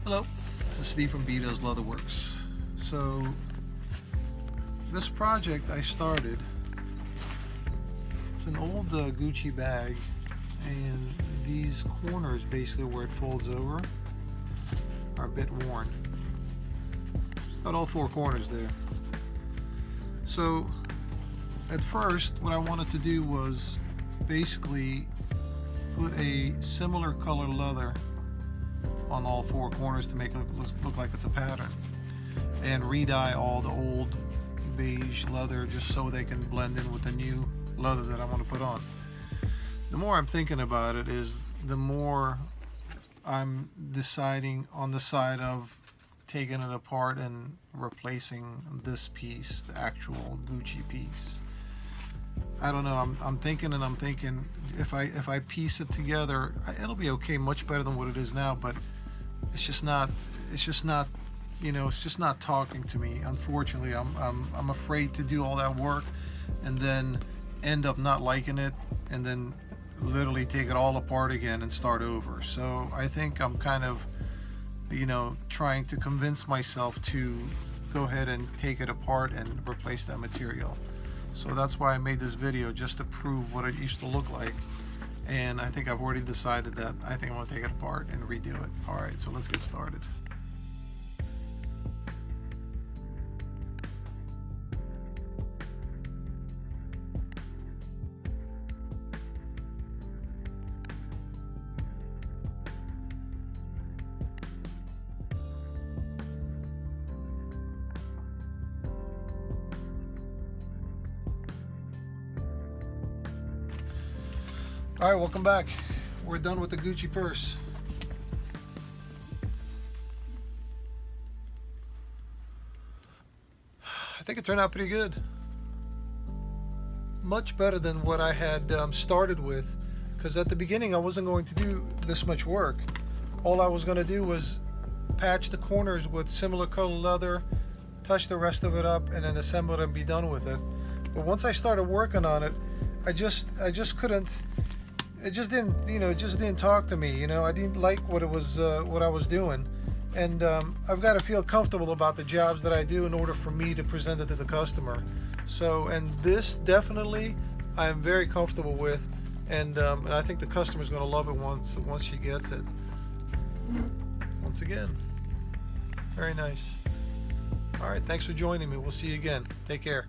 Hello, this is Steve from Leatherworks. So this project I started, it's an old Gucci bag, and these corners basically where it folds over are a bit worn. It's not all four corners there. So at first what I wanted to do was basically put a similar color leather on all four corners to make it look like it's a pattern, and re-dye all the old beige leather just so they can blend in with the new leather that I want to put on. The more I'm thinking about it is the more I'm deciding on the side of taking it apart and replacing this piece, the actual Gucci piece. I don't know, I'm thinking if I piece it together, it'll be okay, much better than what it is now, but it's just not you know, it's just not talking to me. Unfortunately, I'm afraid to do all that work and then end up not liking it and then literally take it all apart again and start over. So I think I'm kind of, you know, trying to convince myself to go ahead and take it apart and replace that material. So that's why I made this video, just to prove what it used to look like. And I think I've already decided that I think I'm going to take it apart and redo it. Alright, so let's get started. Alright, welcome back. We're done with the Gucci purse. I think it turned out pretty good. Much better than what I had started with, because at the beginning I wasn't going to do this much work. All I was going to do was patch the corners with similar color leather, touch the rest of it up, and then assemble it and be done with it. But once I started working on it, I just couldn't. It just didn't, you know, it just didn't talk to me. You know, I didn't like what I was doing, and I've got to feel comfortable about the jobs that I do in order for me to present it to the customer. So, and this definitely I am very comfortable with, and I think the customer is going to love it once she gets it. Once again, very nice. All right, thanks for joining me. We'll see you again. Take care.